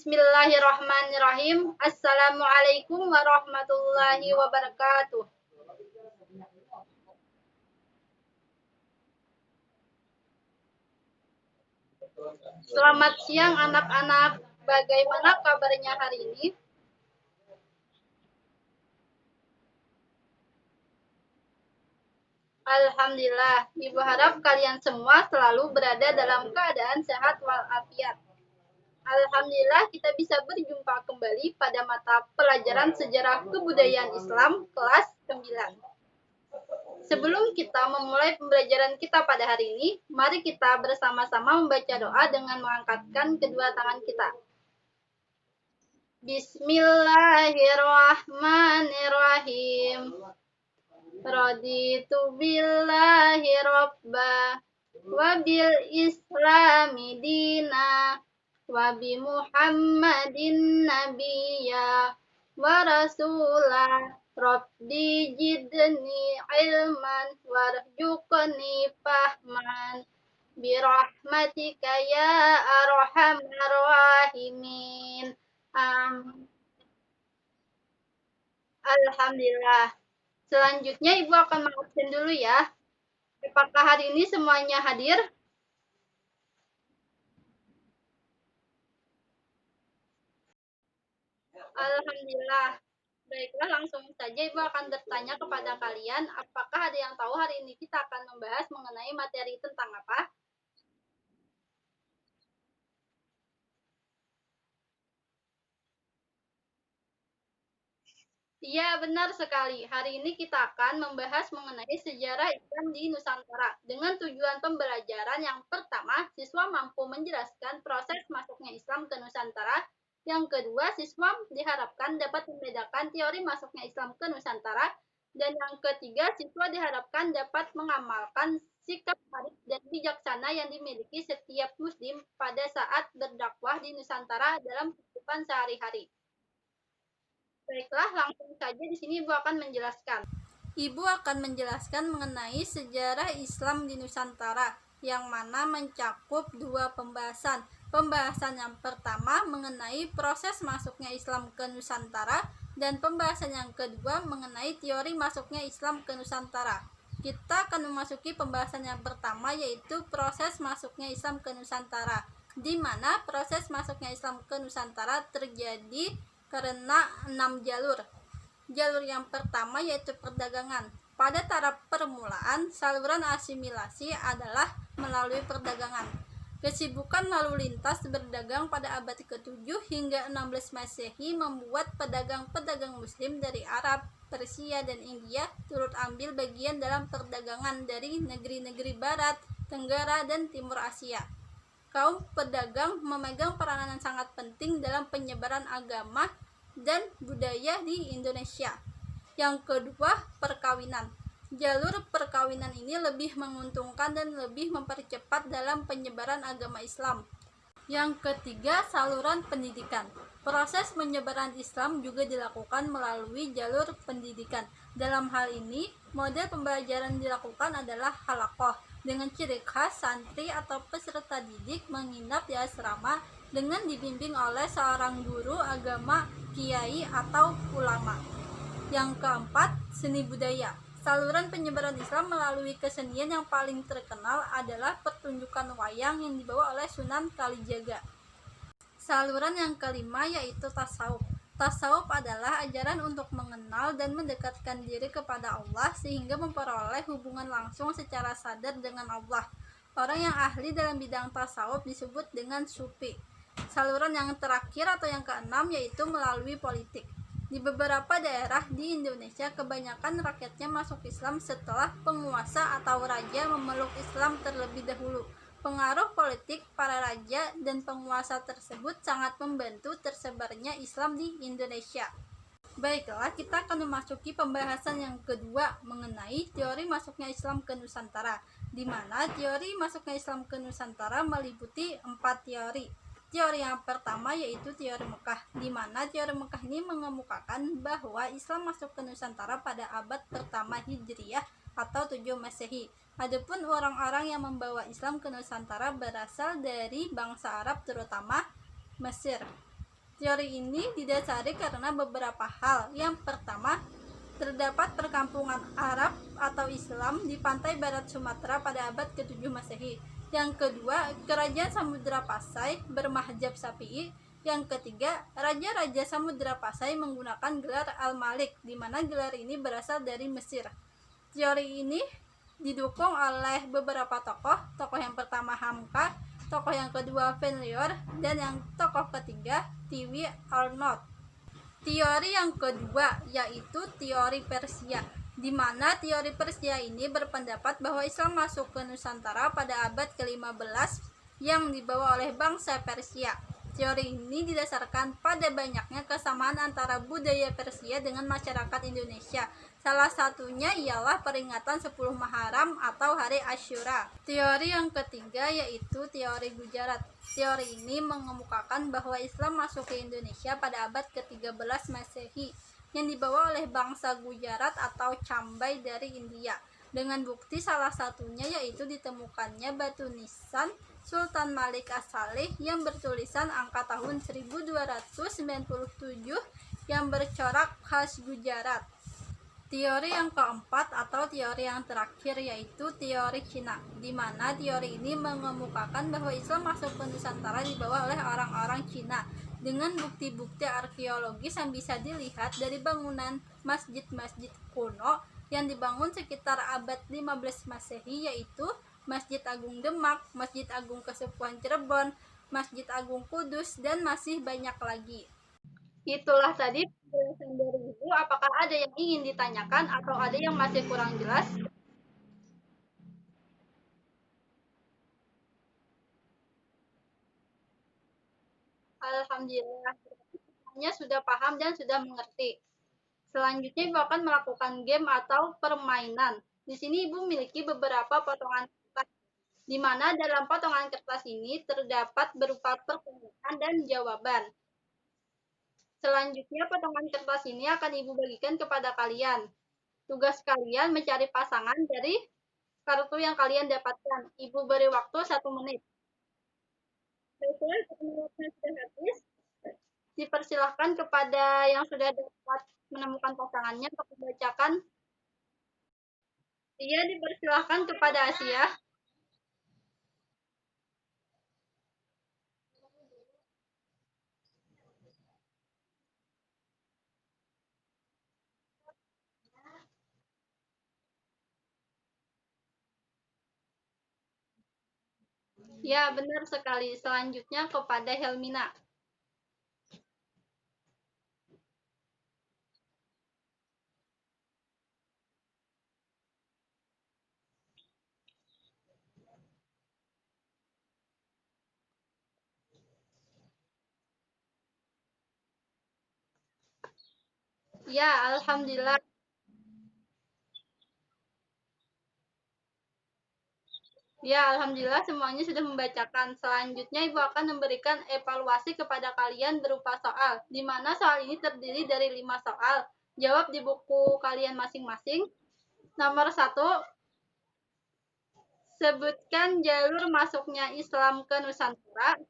Bismillahirrahmanirrahim. Assalamualaikum warahmatullahi wabarakatuh. Selamat siang anak-anak. Bagaimana kabarnya hari ini? Alhamdulillah. Ibu harap kalian semua selalu berada dalam keadaan sehat walafiat. Alhamdulillah kita bisa berjumpa kembali pada mata pelajaran Sejarah Kebudayaan Islam kelas 9. Sebelum kita memulai pembelajaran kita pada hari ini, mari kita bersama-sama membaca doa dengan mengangkatkan kedua tangan kita. Bismillahirrahmanirrahim. Raditu billahi robba wa bil islami dina wa bi muhammadin nabiyya wa rasulah. Rabbi jidni ilman warzuqni fahman birahmatika ya arhamar rahimin. Alhamdulillah. Selanjutnya Ibu akan mengabsen dulu ya. Apakah hari ini semuanya hadir? Alhamdulillah. Baiklah, langsung saja Ibu akan bertanya kepada kalian, apakah ada yang tahu hari ini kita akan membahas mengenai materi tentang apa? Iya, benar sekali. Hari ini kita akan membahas mengenai sejarah Islam di Nusantara. Dengan tujuan pembelajaran yang pertama, siswa mampu menjelaskan proses masuknya Islam ke Nusantara. Yang kedua, siswa diharapkan dapat membedakan teori masuknya Islam ke Nusantara. Dan yang ketiga, siswa diharapkan dapat mengamalkan sikap arif dan bijaksana yang dimiliki setiap muslim pada saat berdakwah di Nusantara dalam kehidupan sehari-hari. Baiklah, langsung saja di sini Ibu akan menjelaskan. Ibu akan menjelaskan mengenai sejarah Islam di Nusantara, yang mana mencakup dua pembahasan. Pembahasan yang pertama mengenai proses masuknya Islam ke Nusantara, dan pembahasan yang kedua mengenai teori masuknya Islam ke Nusantara. Kita akan memasuki pembahasan yang pertama, yaitu proses masuknya Islam ke Nusantara, di mana proses masuknya Islam ke Nusantara terjadi karena 6 jalur. Jalur yang pertama yaitu perdagangan. Pada tahap permulaan, saluran asimilasi adalah melalui perdagangan. Kesibukan lalu lintas berdagang pada abad ke-7 hingga 16 Masehi membuat pedagang-pedagang muslim dari Arab, Persia, dan India turut ambil bagian dalam perdagangan dari negeri-negeri Barat, Tenggara, dan Timur Asia. Kaum pedagang memegang peranan yang sangat penting dalam penyebaran agama dan budaya di Indonesia. Yang kedua, perkawinan. Jalur perkawinan ini lebih menguntungkan dan lebih mempercepat dalam penyebaran agama Islam. Yang ketiga, saluran pendidikan. Proses penyebaran Islam juga dilakukan melalui jalur pendidikan. Dalam hal ini, model pembelajaran dilakukan adalah halaqah, dengan ciri khas santri atau peserta didik menginap di asrama dengan dibimbing oleh seorang guru agama, kiai, atau ulama. Yang keempat, seni budaya. Saluran penyebaran Islam melalui kesenian yang paling terkenal adalah pertunjukan wayang yang dibawa oleh Sunan Kalijaga. Saluran yang kelima yaitu tasawuf. Tasawuf adalah ajaran untuk mengenal dan mendekatkan diri kepada Allah sehingga memperoleh hubungan langsung secara sadar dengan Allah. Orang yang ahli dalam bidang tasawuf disebut dengan sufi. Saluran yang terakhir atau yang keenam yaitu melalui politik. Di beberapa daerah di Indonesia, kebanyakan rakyatnya masuk Islam setelah penguasa atau raja memeluk Islam terlebih dahulu. Pengaruh politik para raja dan penguasa tersebut sangat membantu tersebarnya Islam di Indonesia. Baiklah, kita akan memasuki pembahasan yang kedua mengenai teori masuknya Islam ke Nusantara, di mana teori masuknya Islam ke Nusantara meliputi 4 teori. Teori yang pertama yaitu teori Mekah, di mana teori Mekah ini mengemukakan bahwa Islam masuk ke Nusantara pada abad pertama Hijriyah atau 7 Masehi. Adapun orang-orang yang membawa Islam ke Nusantara berasal dari bangsa Arab, terutama Mesir. Teori ini didasari karena beberapa hal. Yang pertama, terdapat perkampungan Arab atau Islam di pantai barat Sumatera pada abad ke-7 Masehi. Yang kedua, kerajaan Samudra Pasai bermahjab Syafi'i. Yang ketiga, raja-raja Samudra Pasai menggunakan gelar Al-Malik, di mana gelar ini berasal dari Mesir. Teori ini didukung oleh beberapa tokoh yang pertama Hamka, tokoh yang kedua Van Lier, dan yang tokoh ketiga Tiwi Arnold. Teori yang kedua yaitu teori Persia, di mana teori Persia ini berpendapat bahwa Islam masuk ke Nusantara pada abad ke-15 yang dibawa oleh bangsa Persia. Teori ini didasarkan pada banyaknya kesamaan antara budaya Persia dengan masyarakat Indonesia. Salah satunya ialah peringatan 10 Muharram atau Hari Asyura. Teori yang ketiga yaitu teori Gujarat. Teori ini mengemukakan bahwa Islam masuk ke Indonesia pada abad ke-13 Masehi yang dibawa oleh bangsa Gujarat atau Cambai dari India. Dengan bukti salah satunya yaitu ditemukannya batu nisan Sultan Malik As-Saleh yang bertulisan angka tahun 1297 yang bercorak khas Gujarat. Teori yang keempat atau teori yang terakhir yaitu teori Cina, di mana teori ini mengemukakan bahwa Islam masuk ke Nusantara dibawa oleh orang-orang Cina dengan bukti-bukti arkeologis yang bisa dilihat dari bangunan masjid-masjid kuno yang dibangun sekitar abad 15 Masehi, yaitu Masjid Agung Demak, Masjid Agung Kesepuhan Cirebon, Masjid Agung Kudus, dan masih banyak lagi. Itulah tadi penjelasan dari Ibu. Apakah ada yang ingin ditanyakan atau ada yang masih kurang jelas? Alhamdulillah, semuanya sudah paham dan sudah mengerti. Selanjutnya Ibu akan melakukan game atau permainan. Di sini Ibu memiliki beberapa potongan kertas, di mana dalam potongan kertas ini terdapat berupa pertanyaan dan jawaban. Selanjutnya potongan kertas ini akan Ibu bagikan kepada kalian. Tugas kalian mencari pasangan dari kartu yang kalian dapatkan. Ibu beri waktu 1 menit. Baiklah, 1 menitnya sudah habis. Dipersilahkan kepada yang sudah dapat menemukan pasangannya untuk membacakan. Iya, dipersilahkan kepada Asia. Ya, benar sekali. Selanjutnya kepada Helmina. Ya, Alhamdulillah. Ya, Alhamdulillah semuanya sudah membacakan. Selanjutnya Ibu akan memberikan evaluasi kepada kalian berupa soal, di mana soal ini terdiri dari 5 soal. Jawab di buku kalian masing-masing. Nomor 1, sebutkan jalur masuknya Islam ke Nusantara.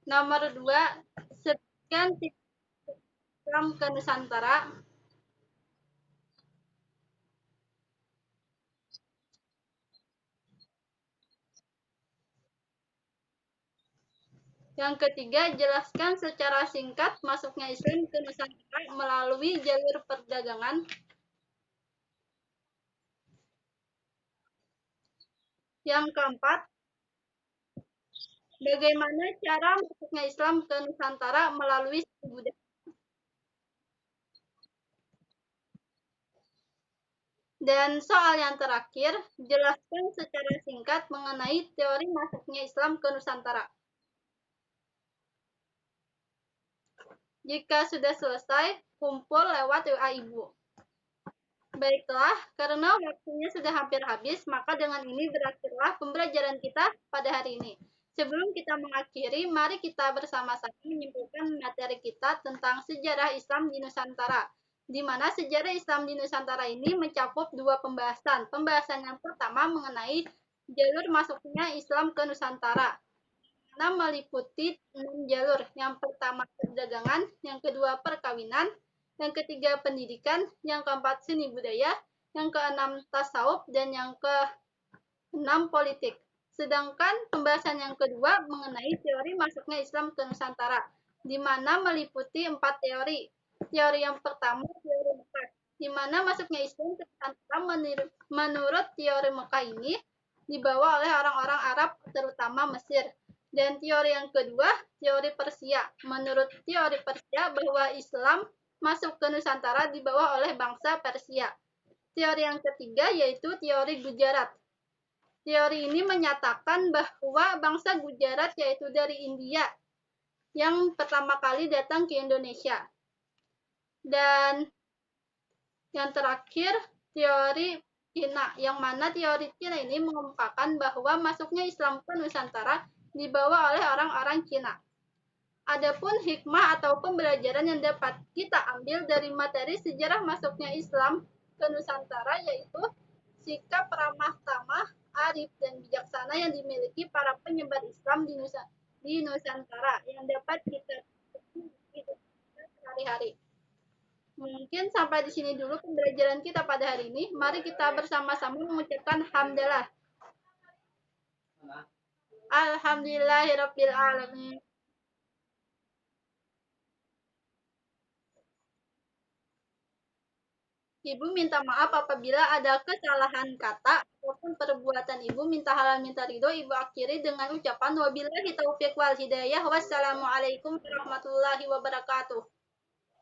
Nomor 2, sebutkan titik Islam ke Nusantara. Yang ketiga, jelaskan secara singkat masuknya Islam ke Nusantara melalui jalur perdagangan. Yang keempat, bagaimana cara masuknya Islam ke Nusantara melalui suku budaya. Dan soal yang terakhir, jelaskan secara singkat mengenai teori masuknya Islam ke Nusantara. Jika sudah selesai, kumpul lewat WA Ibu. Baiklah, karena waktunya sudah hampir habis, maka dengan ini berakhirlah pembelajaran kita pada hari ini. Sebelum kita mengakhiri, mari kita bersama-sama menyimpulkan materi kita tentang sejarah Islam di Nusantara. di mana sejarah Islam di Nusantara ini mencakup dua pembahasan. Pembahasan yang pertama mengenai jalur masuknya Islam ke Nusantara, mana meliputi 6 jalur. Yang pertama perdagangan, yang kedua perkawinan, yang ketiga pendidikan, yang keempat seni budaya, yang keenam tasawuf, dan yang keenam politik. Sedangkan pembahasan yang kedua mengenai teori masuknya Islam ke Nusantara, di mana meliputi 4 teori. Teori yang pertama, teori Mekah, di mana masuknya Islam ke Nusantara menurut teori Mekah ini dibawa oleh orang-orang Arab, terutama Mesir. Dan teori yang kedua, teori Persia. Menurut teori Persia, bahwa Islam masuk ke Nusantara dibawa oleh bangsa Persia. Teori yang ketiga yaitu teori Gujarat. Teori ini menyatakan bahwa bangsa Gujarat yaitu dari India yang pertama kali datang ke Indonesia. Dan yang terakhir, teori Cina, yang mana teori Cina ini mengemukakan bahwa masuknya Islam ke Nusantara dibawa oleh orang-orang Cina. Adapun hikmah atau pembelajaran yang dapat kita ambil dari materi sejarah masuknya Islam ke Nusantara yaitu sikap ramah tamah, arif, dan bijaksana yang dimiliki para penyebar Islam di Nusantara yang dapat kita sehari-hari. Mungkin sampai di sini dulu pembelajaran kita pada hari ini. Mari kita bersama-sama mengucapkan hamdalah. Alhamdulillahirabbil alamin. Ibu minta maaf apabila ada kesalahan kata ataupun perbuatan Ibu. Minta halal, minta ridho. Ibu akhiri dengan ucapan wabillahi taufiq wal hidayah. Wassalamualaikum warahmatullahi wabarakatuh.